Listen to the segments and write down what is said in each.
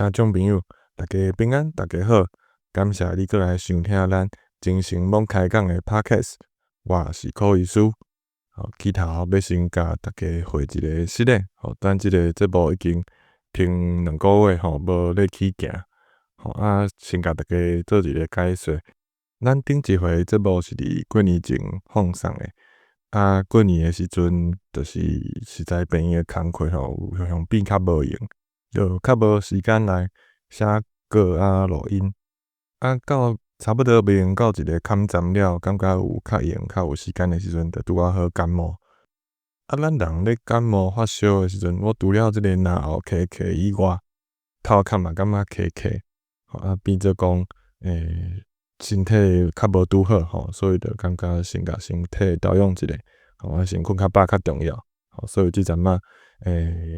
听众朋友，大家平安，大家好，感谢你过来收听咱精神猛开讲的 Podcast， 我是柯医师。起头要先甲大家回一个失礼，咱即个节目已经停2个月无咧起行，先甲大家做一个解说。咱顶一回节目是伫过年前放送的，过年的时阵就是实在病院的工课有向变较无用。就较无时间来写稿录音，到差不多未用到一个坎站了，感觉有较用、较有时间的时阵，就拄好感冒。咱人咧感冒发烧的时阵，我除了即个咽喉咳咳以外，头壳嘛感觉咳咳，变做讲身体较无拄好，所以就感觉先甲身体调养一下，先困较饱较重要。所以即阵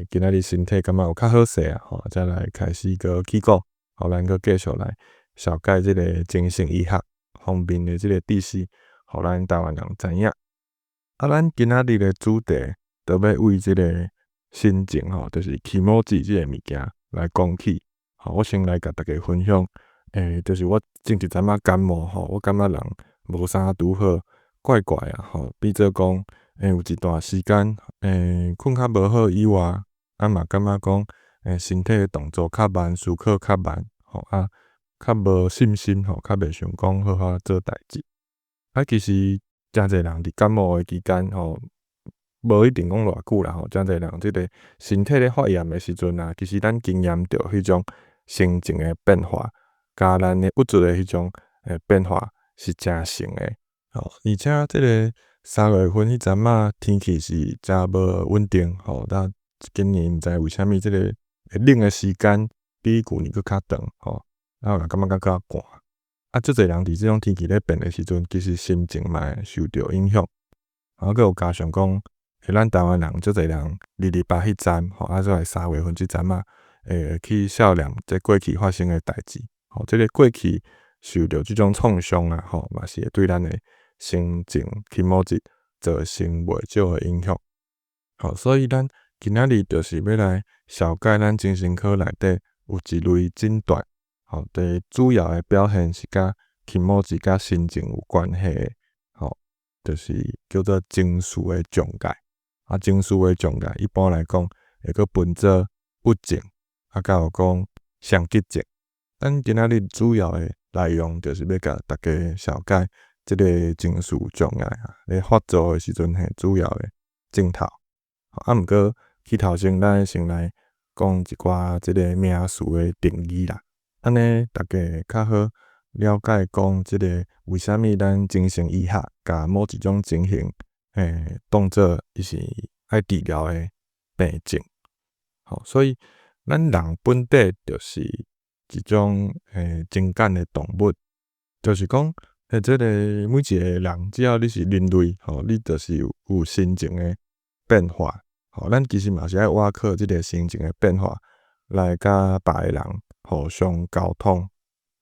今仔日身体感觉有较好势才来开始个起稿，咱个继续来小解即个精神医学方面的即个知识，互咱台湾人知影。咱今仔日的主题就要为即个心情就是emoji即个物件来讲起。我先来甲大家分享，就是我前一阵仔感冒我感觉人无啥拄好，怪怪变做讲。有一段时间，困较无好以外，嘛感觉讲，身体的动作较慢，思考较慢，较无信心，较袂想讲好好做代志。其实真侪人伫感冒的期间，无一定讲偌久啦，真侪人即个身体咧发炎的时阵其实咱经验着迄种心情的变化，甲咱的不足的迄种变化是真深的。而且即个3月份迄阵仔天气是真无稳定，今年毋知为虾米即个冷的时间比旧年佫较长，感觉较寒。足侪人伫即种天气咧变的时阵，其实心情嘛会受着影响。佫有加上讲，咱台湾人足侪人228迄站，再来3月份即阵仔，去想念即过去发生的代志。即个过去受着即种创伤嘛是会对咱的心情 emoji 造成袂少的影响。所以咱今仔日就是要来小解咱精神科内底有一类诊断，第主要的表现是甲 emoji 甲心情有关系的，就是叫做情绪的障碍。情绪的障碍一般来讲会佫分做不静，甲有讲双极症。咱今仔日主要的内容就是要甲大家小解即个情绪障碍咧发作的时阵主要的症头。毋过起头先，咱先来讲一寡即个名词的定义啦，安尼大家会较好了解讲即个为虾米咱精神医学甲某一种情形当作伊是爱治疗的病症。所以咱人本底就是一种情感的动物，就是讲即个每一个人，只要你是人类你就是有心情的变化。咱其实嘛是爱挖靠即个心情的变化来甲别个人互相沟通。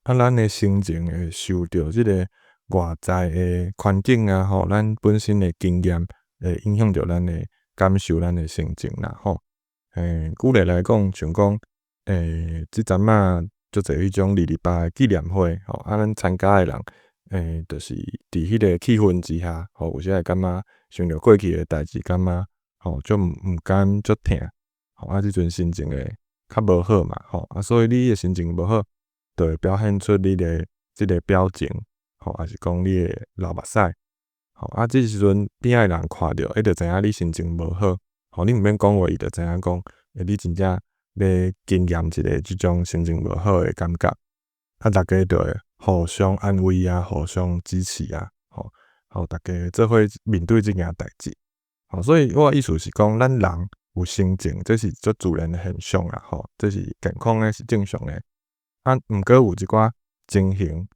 咱的心情会受到即个外在的环境咱本身的经验会影响着咱的感受，咱的心情啦举例来讲，像讲即阵仔足侪迄种228的纪念会咱参加的人就是伫迄个气氛之下有时会感觉想着过去的代志，感觉足毋甘足疼，即阵心情会较无好嘛所以你的心情无好，就会表现出你的即个表情还是讲你的流目屎即时阵边仔的人看着，就知影你心情无好你毋免讲话，伊就知影讲你真正咧经验一个即种心情无好的感觉。大家就会互相安慰互相支持大家做伙面对即件代志。所以我的意思是讲，咱人有心情，这是足自然的现象啦这是健康的，是正常的。毋过有一寡情形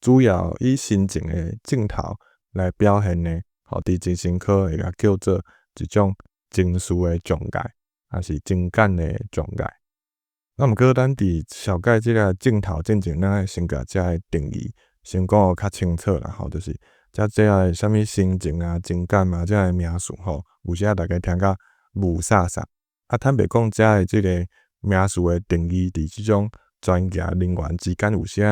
主要以心情的症头来表现的伫精神科会甲叫做一种情绪的障碍，还是情感的障碍。毋过咱伫小解即个症头之前，咱爱先甲遮个定义先讲互较清楚啦就是遮个啥物心情情感遮个名词有时大家听甲雾煞煞。坦白讲，遮个即个名词的定义伫即种专业人员之间有啥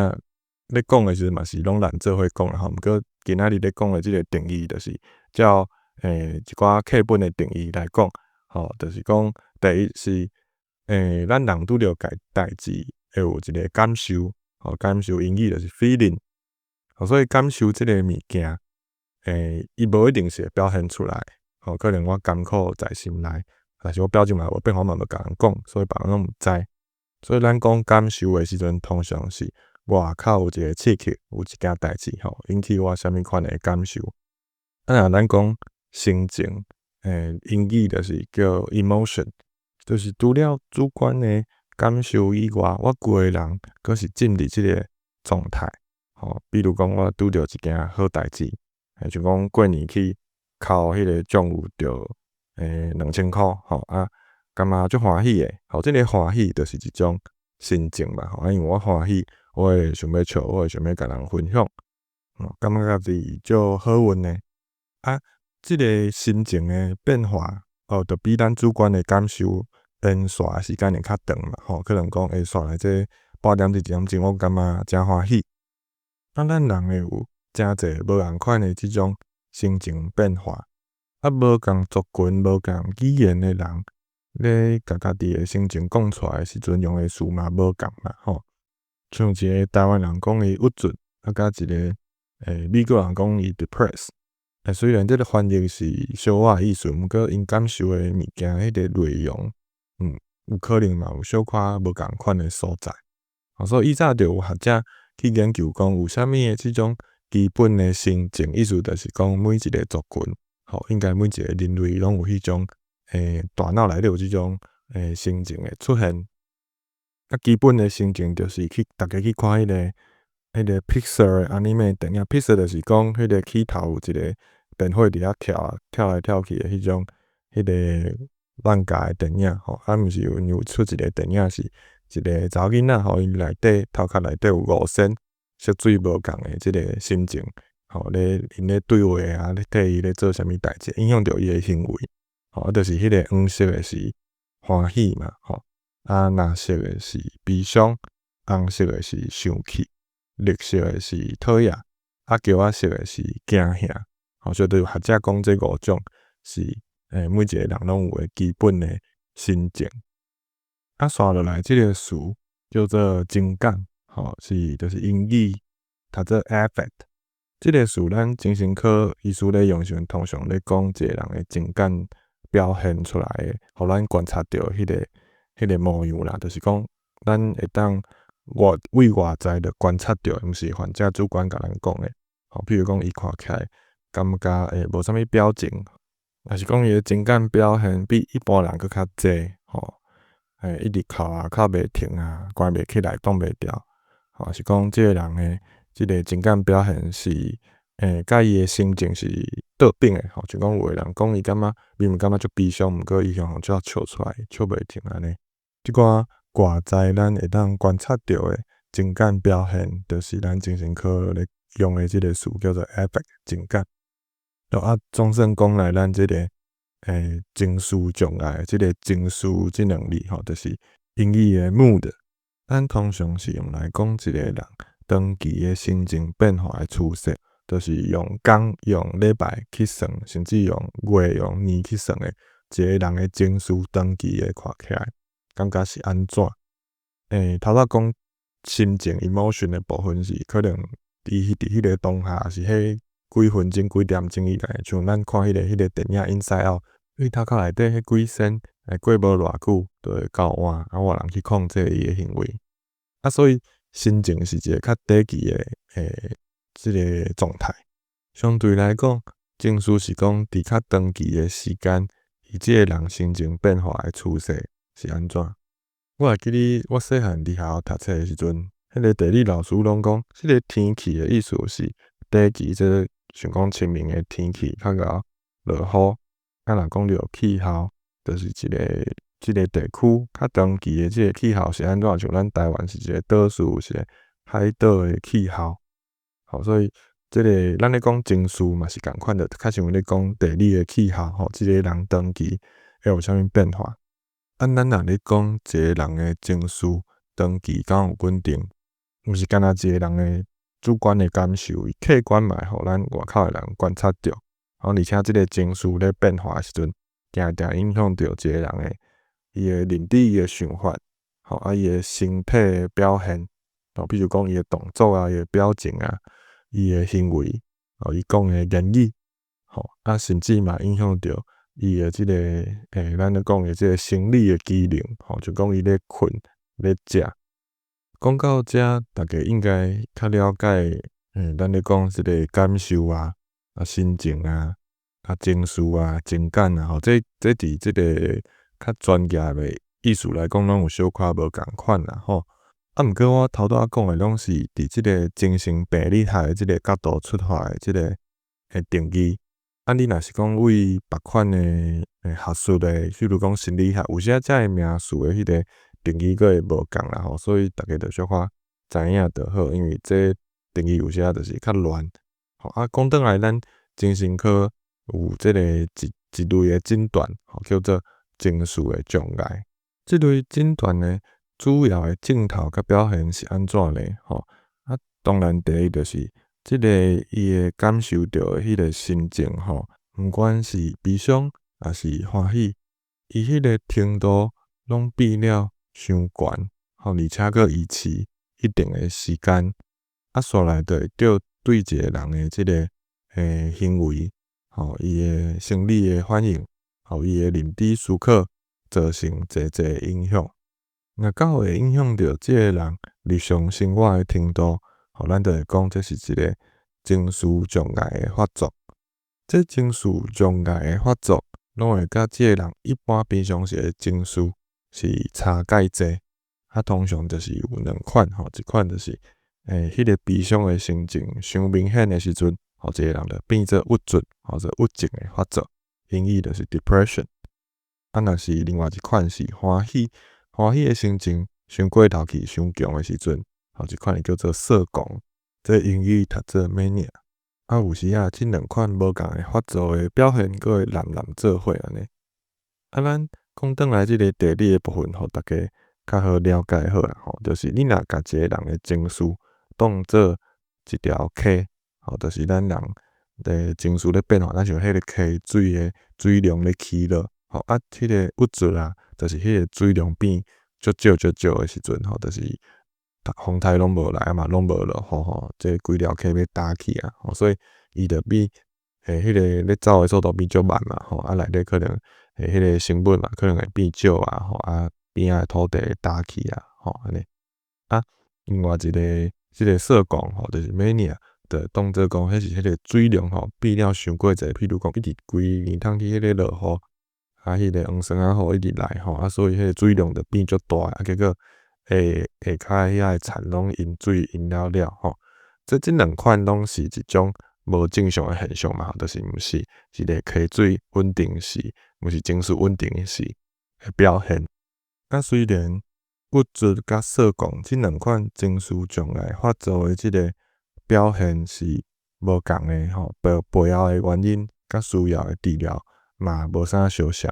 咧讲的时阵嘛是拢咱做伙讲啦吼。毋过今仔日咧讲的即个定义，就是照一寡课本的定义来讲，吼，就是讲第一是咱人拄着代志会有一个感受，吼，感受英语就是 feeling，吼，所以感受即个物件，伊无一定是会表现出来，吼，可能我甘苦在心内，但是我表情嘛无变化嘛无甲人讲，所以别人拢毋知。所以咱讲感受的时阵，通常是外口有一个刺激，有一件代志吼，引起我啥物款的感受。若咱讲心情，英语就是叫 emotion， 就是除了主观的感受以外，我规个人阁是进入即个状态。吼，比如讲我拄着一件好代志，像讲过年去扣迄个奖有着2000箍，吼啊，感觉足欢喜诶。吼，即个欢喜就是一种心情嘛，吼，因为我欢喜，我会想要笑，我会想要甲人分享，感觉家己足好运诶。啊，即个心情诶变化，就比咱主观诶感受变线诶时间会较长嘛，吼，可能讲刷来这半点至1点钟，我感觉真欢喜。咱人会有真侪无共款诶即种心情变化，无共族群、无共语言诶人咧，甲家己诶心情讲出来诶时阵，用诶词嘛无共嘛，吼。像一个台湾人讲伊郁卒，甲一个美国人讲伊 depressed。虽然这个翻译是小可意思，毋过因感受诶物件，迄个内容，有可能嘛有小可无共款诶所在。所以以早就有学者去研究讲有啥物诶即种基本诶心情，意思就是讲每一个族群，应该每一个人类拢有迄种大脑内底有即种心情诶出现。基本诶心情就是大家去看迄个 Pixar 诶 anime 电影 ，Pixar 就是讲迄个起头有一个电火伫遐跳来跳去诶迄种迄个漫画诶电影，毋是有出一个电影是一个查某囡仔，因内底头壳内底有5仙色水无共诶即个心情，因咧对话啊，咧替伊咧做啥物代志，影响着伊诶行为，就是迄个黄色诶是欢喜嘛，蓝色诶是悲伤，红色诶是生气，绿色诶是讨厌，橘仔色诶是惊吓。所以就有学者讲这5种是每一个人拢有诶基本诶心情。刷落来即个词叫做情感，就是英语读做 affect。即个词咱精神科医师咧用时阵，通常咧讲一个人诶情感表现出来诶，互咱观察到迄个模样啦，就是讲咱会当为外在的观察到，毋是患者主观甲咱讲诶。比如讲伊看起来感觉无啥物表情，还是讲伊诶情感表现比一般人搁较济，一直哭袂停啊，关袂起来，挡袂牢，还是讲即个人诶即个情感表现是甲伊诶心情是倒反诶，像讲有个人讲伊感觉明明感觉足悲伤，毋过伊常常就要笑出来，笑袂停安尼。即寡外在咱会当观察到诶情感表现，就是咱精神科咧用诶即个词叫做 affect 情感。总算讲来，咱即个情绪障碍，即个情绪即能力，就是英语诶 mood。咱通常是用来讲一个人长期诶心情变化诶趋势，就是用工、用礼拜去算，甚至用月、用年去算诶，一个人诶情绪长期诶看起来，感觉是安怎？头仔讲心情 emotion 诶部分是可能伫迄个当下是迄几分钟、几点钟以内，像咱看迄个电影 Inside Out， 伊头壳内底迄几仙，过无偌久就会到换，有人去控制伊诶行为。所以心情是一个较短期诶即个状态。相对来讲，情绪是讲伫较长期诶时间，伊即个人心情变化诶趋势是安怎？我会记得我细汉伫学校读册诶时阵，迄个地理老师拢讲，即个天气诶意思是短期即像讲清明诶天气较敖落雨，若讲着气候，就是即个地区较长期诶即个气候是安怎？像咱台湾是一个岛屿，是一个海岛诶气候，所以即个咱咧讲情绪嘛是共款的，较像咧讲地理诶气候，即个人长期会有啥物变化。咱若咧讲一个人诶情绪长期敢有稳定，毋是干若一个人诶主观诶感受，伊客观嘛会互咱外口诶人观察着。而且即个情绪咧变化诶时阵，定定影响着一个人诶伊诶认知、伊诶想法，伊诶身体诶表现，比如讲伊诶动作啊、伊诶表情啊、伊诶行为，伊讲诶言语，甚至嘛影响着伊诶即个咱咧讲诶即个生理诶机能，就讲伊咧困、咧食。讲到遮，大家应该较了解，咱咧讲即个感受啊、心情啊、情绪啊、情感啊，这伫即个较专业诶意思来讲，拢有小可无共款啦，毋过我头拄仔讲诶，拢是伫即个精神病理学诶即个角度出发诶即个定义。你若是讲为别款诶学术诶，譬如讲心理学，有时遮个名词诶迄个定义佫会无共啦，所以大家着小可知影就好，因为这定义有时就是较乱。讲转来，咱精神科有即个一类诶诊断，叫做情绪诶障碍。即类诊断呢，主要诶症头甲表现是安怎呢？当然第一就是即个伊会感受到诶迄个心情，毋管是悲伤还是欢喜，伊迄个程度拢变了伤悬，而且佫维持一定诶时间，煞来就会对一个人诶即个行为，伊诶生理诶反应，伊诶认知思考造成济济影响。若到会影响着即个人日常生活诶程度，咱就会讲这是一个情绪障碍诶发作。这情绪障碍诶发作，拢会甲即个人一般平常时诶情绪是差介济。通常就是有两款，一款就是迄个悲伤诶心情伤明显诶时阵，一个人就变做郁卒或者郁症诶发作，英语就是 depression。若是另外一款是欢喜诶心情伤过头去、伤强诶时阵，一款会叫做社恐，这英语读做 mania。有时即两款无共诶发作诶表现，佫会揽做伙安尼。咱讲转来即个地理诶部分，互大家较好了解好啦。就是你若甲一个人诶情绪当做一条溪，就是咱人的情绪咧变化，咱像迄个溪水诶水量咧起落。迄个郁卒啊，就是迄个水量变足少诶时阵，就是风台拢无来嘛，拢无落雨，这规条溪要干去啊，所以伊就比迄个咧走诶速度变足慢嘛，内底可能迄个成本嘛，可能会变少啊，边仔诶土地会干去啊，安尼。另外一个即个社恐就是 mania，就当做讲迄是迄个水量变了伤过济，譬如讲一直规年通去迄个落雨。迄个黄霜仔雨一直来所以迄个水量就变足大结果下骹遐个田拢淹水淹了了即两款拢是一种无正常诶现象嘛，就是毋是一个溪水稳定时，毋是情绪稳定时诶表现。虽然郁卒甲社恐即两款情绪障碍发作诶即个表现是无共诶背后诶原因甲需要诶治疗嘛无啥相像。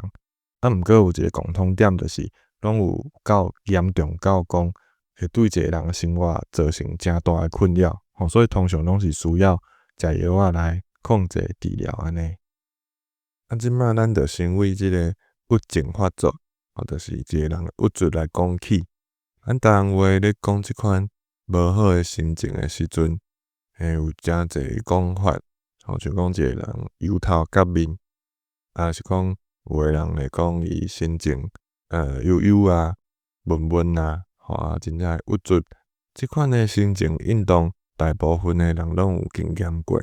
毋过有一个共通点，就是拢有够严重到讲会对一个人诶生活造成诚大诶困扰，所以通常拢是需要食药仔来控制治疗安尼。即摆咱就先为即个郁症发作，就是一个人郁卒来讲起。咱台湾话咧讲即款无好诶心情诶时阵，有诚济讲法，像讲一个人忧头壳面，是讲有诶人会讲伊心情忧忧啊、闷闷啊，真正郁卒。即款诶心情运动，大部分诶人拢有经验过。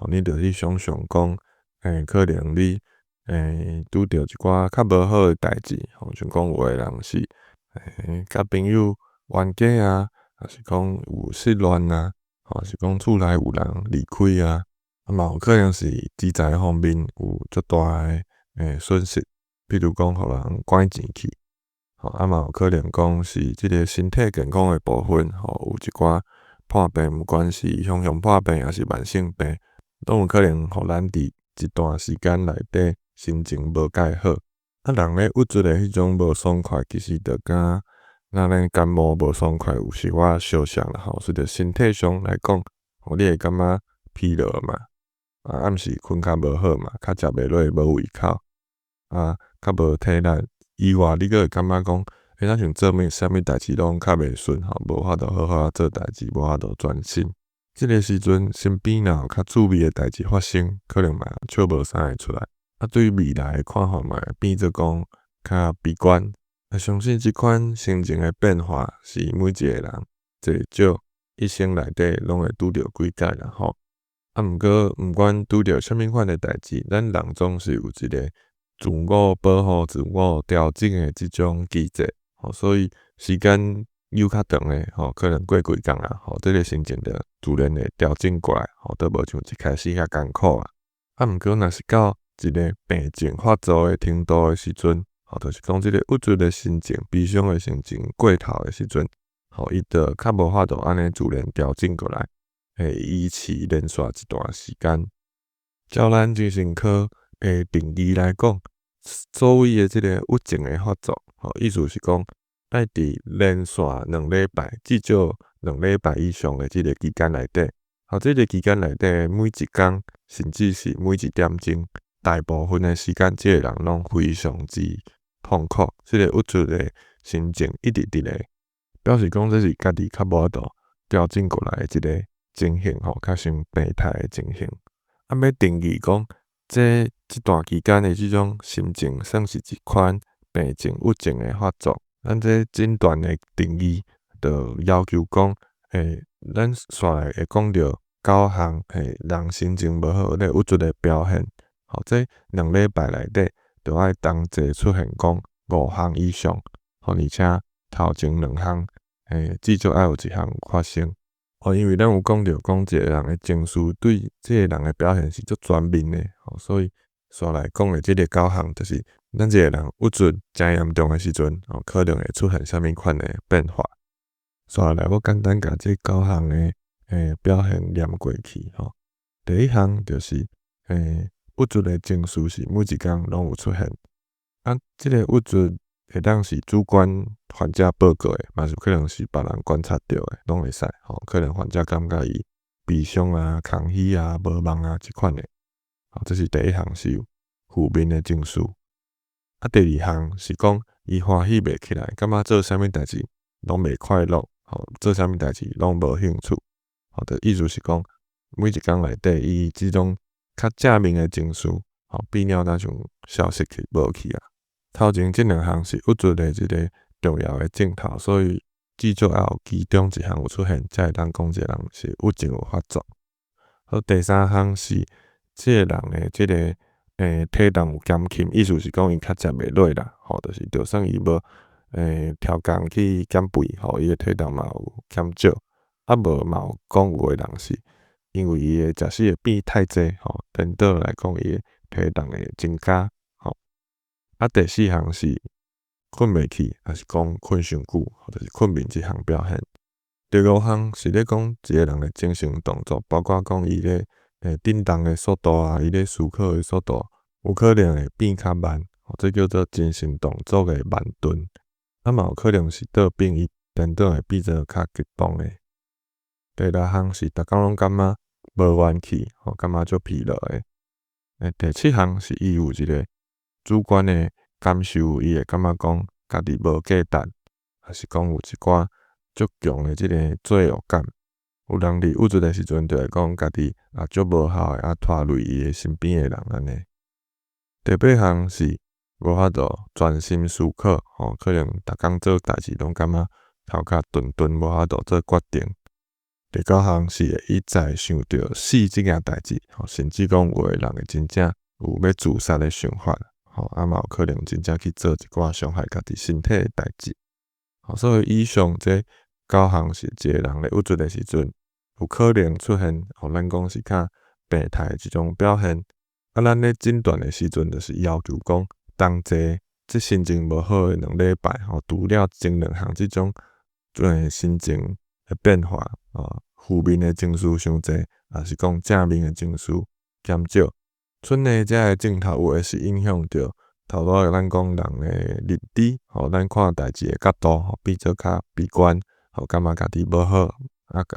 你着去想想讲，可能你拄着一寡较无好诶代志，像讲有诶人是甲朋友冤家啊，还是讲有失恋啊，还是讲厝内有人离开啊，嘛有可能是经济方面有足大诶损失，比如讲互人拐钱去，嘛有可能讲是即个身体健康诶部分，有一寡破病，毋管是胸破病还是慢性病，拢有可能互咱伫一段时间内底心情无介好。人咧郁卒的迄种无爽快，其实着甲咱感冒无爽快有时我相像啦吼，所以着身体上来讲，你会感觉疲劳嘛，暗时困较无好嘛，较食袂落，无胃口，较无体力。以外，你阁会感觉讲，咱像做啥物代志拢较袂顺吼，无法度好好做代志，无法度专心。即个时阵，身边若有较趣味的代志发生，可能嘛笑无啥会出来。对于未来的看法嘛，变做讲较悲观。相信即款心情的变化是每一个人最少一生内底拢会拄着几届啦吼。毋过毋管拄着啥物款的代志，咱人总是有一个自我保护、自我调整的即种机制。所以时间又较长诶，可能过几工啊，即个心情就自然会调整过来，都无像一开始遐艰苦啊。毋过若是到一个病症发作的程度的时阵，就是讲即个郁卒的心情、悲伤的心情过头的时阵，伊就较无法度安尼自然调整过来，会维持连续一段时间。照咱精神科的定义来讲，所谓的即个郁症的发作，意思是讲，爱伫连续2礼拜，至少2礼拜以上的即个期间内底，即个期间内底每一工，甚至是每一点钟，大部分的时间，即个人拢非常之痛苦。即个郁卒的心情一直伫咧，表示讲这是家己较无法度调整过来的一个情形，较像病态的情形。要定义讲，即段期间的即种心情，算是一款病症、郁症的发作。咱这诊断的定义，就要求讲，咱煞来会讲到9项，人心情无好咧郁卒的表现。这2礼拜内底，就爱同齐出现讲5项以上，而且头前2项，至少爱有1项发生。因为咱有讲到讲一个人的情绪对即个人的表现是足全面的，所以煞来讲的即个9项，就是咱即个人郁卒真严重的时阵，可能会出现啥物款的变化。煞来我简单甲这9项的表现念过去。第一项就是郁卒的情绪是每一工拢有出现。即个郁卒会当是主观患者报告的，嘛是可能是别人观察到的，拢会使。可能患者感觉伊悲伤啊、空虚啊、无梦啊即款的。这是第一项是负面的情绪。第二项是讲伊欢喜袂起来，感觉做啥物代志拢袂快乐，做啥物代志拢无兴趣。的意思是讲，每一工内底伊即种较正面的情绪，变了那种消失去无去啊。头前这2项是郁卒的即个重要的症头，所以至少要有其中1项有出现，才会当讲这个人是郁症有发作。第3项是这个人的即个体重有减轻，意思是讲伊较食袂落啦，就是就算伊无超工去减肥，伊的体重嘛有减少。无嘛有讲有的人是因为伊的食食会变太济，颠倒来讲伊的体重会增加。第4项是困袂去，还是讲困伤久，就是困眠即项表现。第5项是咧讲一个人的精神动作，包括讲伊咧振动的速度啊，伊咧思考的速度，有可能会变较慢，这叫做精神动作的慢顿。嘛有可能是倒变伊颠倒会变做较激动的。第6项是逐工拢感觉无元气，感觉足疲劳的。第7项是伊有一个主观的感受，伊会感觉讲家己无价值，还是讲有一寡足强的即个罪恶感。有人伫郁卒的时阵，就会讲家己足无效的，拖累伊的身边的人安尼。第8项是无法度专心思考，可能逐工做代志拢感觉头壳顿顿，无法度做决定。第9项是会一再想到死即件代志，甚至讲有的人会真正有要自杀的想法。嘛有可能真正去做一寡伤害家己身体的代志。所以以上这9项是一个人咧郁卒的时阵，有可能出现，咱讲是较病态的一种表现。咱咧诊断的时阵，就是要求讲，同齐即心情无好的2礼拜，除了前2项即种心情的变化，负面的情绪伤济，还是讲正面的情绪减少。剩的这个症头有的是影响到头拄仔咱讲人诶认知，咱看代志诶角度，变做较悲观，感觉家己无好，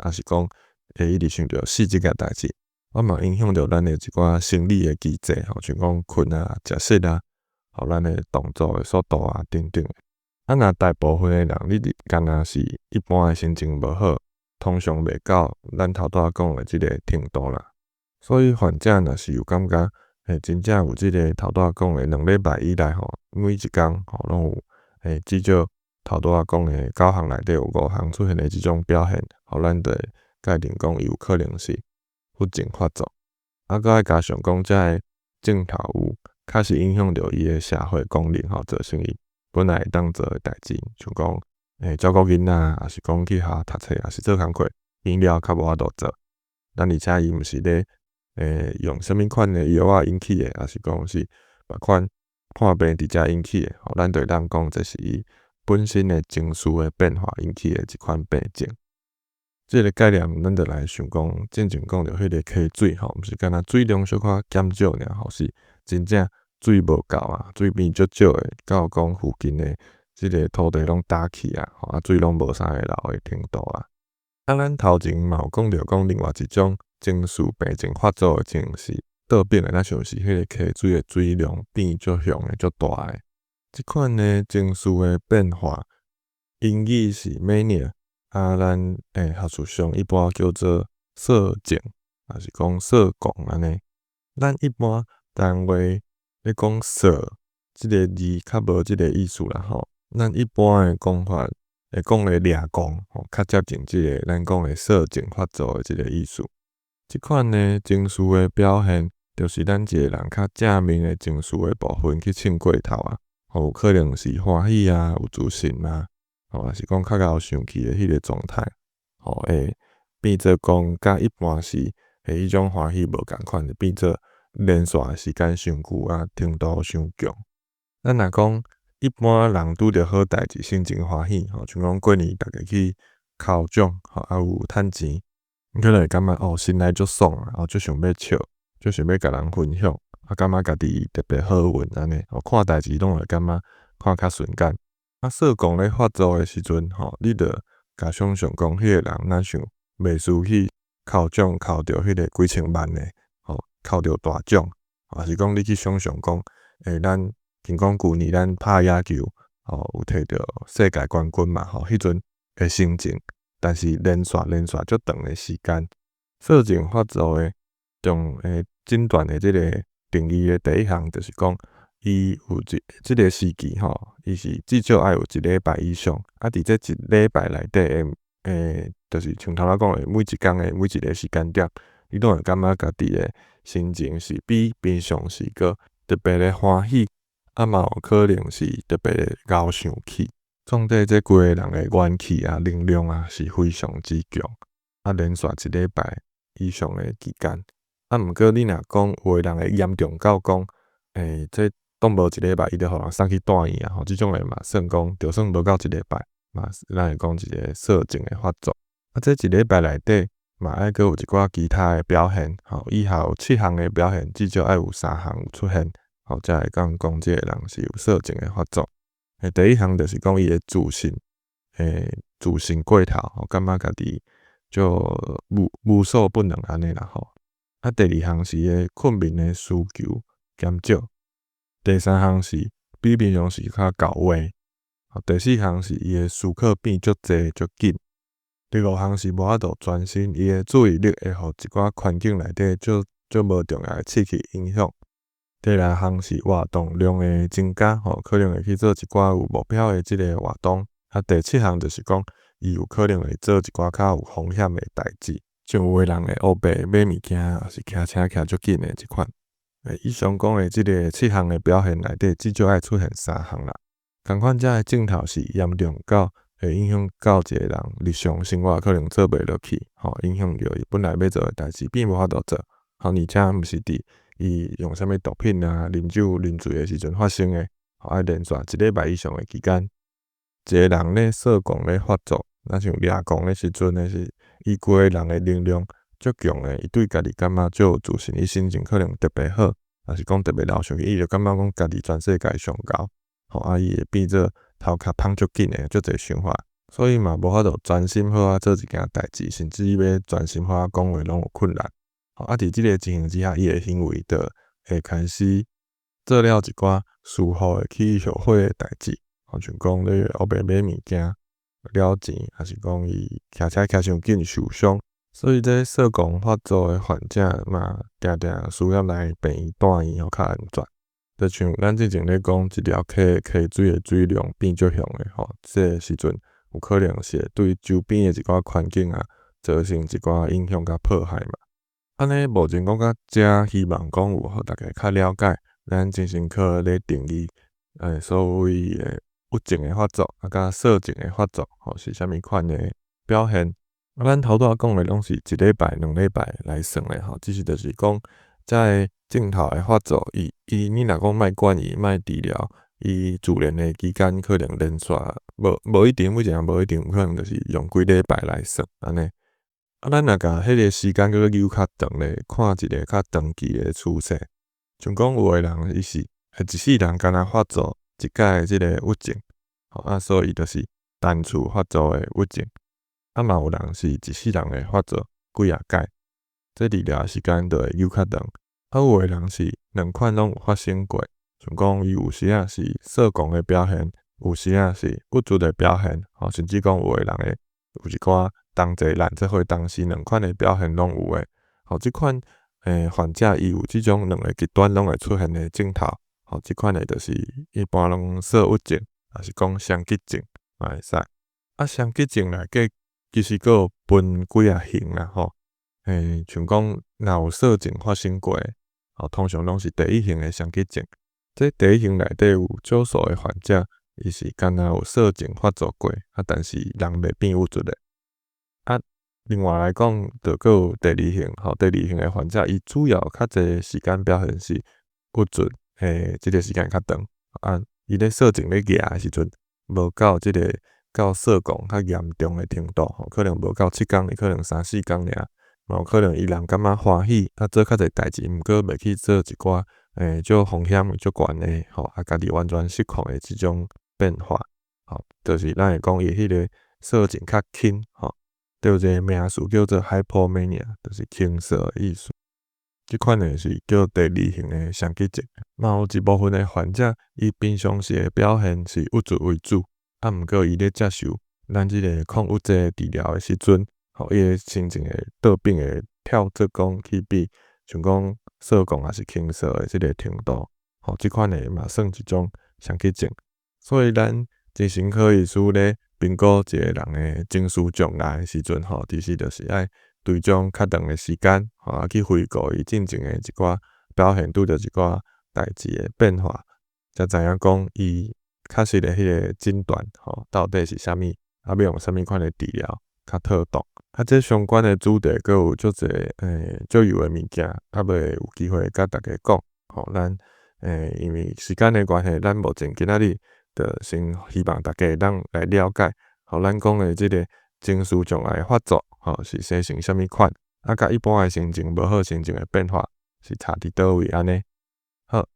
也是讲会一直想着死即件代志，嘛影响着咱诶一寡生理诶机制，像讲困啊、食食啊，咱诶动作诶速度啊等等。若大部分诶人，你干若是一般诶心情无好，通常袂到咱头拄仔讲诶即个程度啦。所以患者若是有感觉，真正有即个头拄仔讲诶2礼拜以内每一工拢有至少头拄仔讲诶9项内底有5项出现诶即种表现，咱就会界定讲伊有可能是郁症发作。搁爱加上讲，遮个镜头有确实影响着伊诶社会功能，造成伊本来会当做诶代志，像讲照顾囡仔，也是讲去学校读册，也是做工课，变了较无法度做。而且伊毋是咧用啥物款诶药引起诶，也是讲是别款看病伫遮引起诶，咱就会当讲这是伊本身诶情绪诶变化引起诶一款病症。即个概念，咱就来想讲，之前讲着迄个溪水毋是干若水量小可减少尔，是真正水无够啊，水变足少诶，到讲附近诶即个土地拢干去啊，水拢无啥会流诶程度啊。咱头前嘛有讲着讲另外一种情绪病症发作诶情形是倒变诶，咱像是迄个溪水诶水量变足凶诶、足大诶。即款诶情绪诶变化，英语是 mania，咱学术上一般叫做色情，也是讲色狂安尼。咱一般台话咧讲色，即个字较无即个意思啦咱一般诶讲法会讲咧掠狂，较接近即个咱讲诶色情发作诶即个意思。即款诶情绪诶表现，就是咱一个人较正面诶情绪诶部分去凊过头啊，有可能是欢喜啊、有自信啊，也是讲较贤生气诶迄个状态，会变做讲甲一般是迄种欢喜无共款，就变做连续诶时间伤久啊，程度伤强。咱若讲一般人拄着好代志，心情欢喜，像讲过年逐个去抽奖，有趁钱，可能会感觉心内足爽啊，足想要笑，足想要甲人分享，感觉家己特别好运安尼，看代志拢会感觉看较顺眼。说讲咧发作诶时阵，你着甲想象讲迄个人若像袂输去抽奖抽着迄个几千万诶，抽着大奖，也是讲你去想象讲，咱听讲旧年咱拍野球，有摕着世界冠军嘛，迄阵诶心情。但是连续足长诶时间，色情发作诶诊断诶即个定义诶第一项，就是讲伊有即个时期伊是至少爱有1礼拜以上，伫这1礼拜内底就是像头仔讲诶，每一工诶每一个时间点，你拢会感觉家己诶心情是比平常时个特别诶欢喜，嘛有可能是特别诶枵生气。总体这规个人诶元气啊、能量啊是非常之强，连续1礼拜以上诶期间，毋过你若讲有诶人会严重到讲，这当无1礼拜，伊就互人送去住院啊，即种诶嘛算讲，就算无到1礼拜，嘛咱会讲一个色情诶发作。这1礼拜内底嘛爱阁有一寡其他诶表现，以下有7项诶表现，至少爱有3项有出现，才会讲即个人是有色情诶发作。第一项就是讲伊的自信，自信过头，感觉家己就无所不能安尼啦第二项是伊的困眠的需求减少，第三项是比平常时较到位，第四项是伊的思考变足济足紧，第五项是无法度专心，伊的注意力会互一寡环境内底足无重要的刺激影响。第六项是活动量的增加，可能会去做一寡有目标的即个活动。第7项就是讲，伊有可能会做一寡较有风险的代志，像有诶人会乌白买物件，还是骑车骑足紧的即款。以上讲的即个7项的表现内底，至少爱出现3项啦。共款遮的镜头是严重到会影响到一个人日常生活可能做袂落去，影响到伊本来要做的代志，变无法度做。而且毋是伫伊用啥物毒品啊、啉酒、啉醉的时阵发生的，爱连续1礼拜以上的期间，一个人咧色狂咧发作，像掠狂的时阵的是，伊规个人的能量足强的，伊对家己感觉足有自信，伊心情可能特别好，也是讲特别老上去，伊就感觉讲家己全世界上高，伊会变做头壳芳足紧诶，足侪想法，所以嘛无法度专心好啊做一件代志，甚至要专心好啊讲话拢有困难。伫即个情形之下，伊诶行为就会开始做了一寡疏忽会去后悔诶代志，像讲咧黑白买物件了钱，还是讲伊骑车骑伤紧受伤。所以这社工发作诶患者嘛，定定需要来病院住院较安全。就像咱之前咧讲，一条溪水诶水量变足凶诶，这个时阵有可能是会对周边诶一寡环境啊造成一寡影响甲迫害嘛。安尼目前讲到遮，希望讲有互大家较了解咱精神科咧定义所谓诶郁症诶发作甲色情诶发作是啥物款诶表现。咱头拄仔讲诶拢是1礼拜、2礼拜来算诶只是就是讲遮镜头诶发作，你若讲莫管伊、莫治疗，伊自然诶期间可能连续无一定，每一项无一定，有可能就是用几礼拜来算安尼。咱若甲迄个时间搁扭较长咧，看一个较长期诶趋势，像讲有诶人伊是一世人敢若发作一摆诶即个郁症，所以伊就是单次发作诶郁症。嘛有人是一世人会发作几啊摆，这治疗时间就会扭较长。有诶人是两款拢有发生过，像讲伊有时仔是社恐诶表现，有时仔是不足诶表现，甚至讲有诶人会有一寡同齐烂做伙同时两款诶表现拢有诶。即款患者伊有即种两个极端拢会出现诶症头，即款诶就是一般拢说郁症，也是讲双极症嘛会使。双极症内底其实佫有分几啊型啦像讲若有色情发生过诶，通常拢是第一型诶双极症。这第一型内底有少数诶患者，伊是敢若有色情发作过，但是人袂变郁卒诶。另外来讲，就佫有第二型，第二型诶患者，伊主要较侪时间表现是郁卒即个时间较长，伊咧色情咧举诶时阵，无到即个到社恐较严重诶程度，可能无到7工，伊可能3、4工尔，嘛有可能伊人感觉欢喜，做较侪代志，毋过袂去做一寡足风险足悬诶，家己完全失控诶即种变化，就是咱会讲伊迄个色情较轻，着一个名词叫做 hypomania， 就是轻色诶意思。即款诶是叫第二型诶双极症。嘛有一部分诶患者，伊平常时诶表现是郁卒为主，毋过伊咧接受咱即个抗郁症治疗诶时阵，伊诶心情会倒变会跳做讲去比，像讲社恐还是轻色诶即个程度，即款诶嘛算一种双极症。所以咱精神科医师咧评估一个人诶情绪障碍诶时阵，其实就是爱对种较长诶时间，去回顾伊进前诶一寡表现，拄着一寡代志诶变化，才知影讲伊确实诶迄个诊断，到底是啥物，要用啥物款诶治疗较妥当。这相关诶主题佫有足侪足有诶物件，未有机会甲大家讲，咱因为时间诶关系，咱目前今仔日就先希望大家当来了解，咱讲诶即个情绪障碍发作，是生成啥物款，甲一般诶心情无好心情诶变化是差伫倒位安尼。好，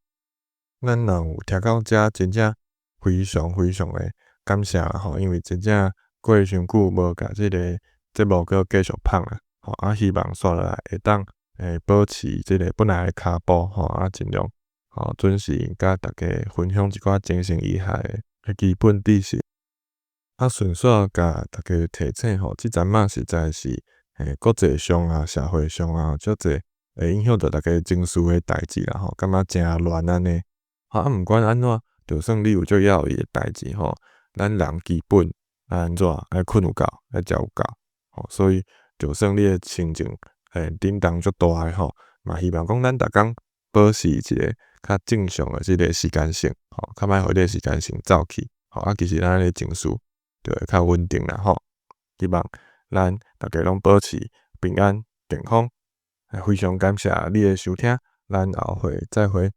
咱若有听到遮，真正非常非常诶感谢啦因为真正过伤久无甲即个节目搁继续放啦，希望煞落来会当保持即个本来诶骹步尽量准时甲大家分享一寡精神医学诶基本知识。顺续甲大家提醒即阵仔实在是国际上社会上足侪会影响到大家情绪诶代志啦感觉诚乱安尼。毋管安怎，就算你有足要紧诶代志咱人基本安怎爱困有够，爱食有够所以就算你诶心情震动足大诶嘛希望讲咱逐工保持一个较正常诶即个时间性较莫互你诶时间性走去其实咱诶情绪就会较稳定啦希望咱大家拢保持平安健康，非常感谢你诶收听，咱后会再会。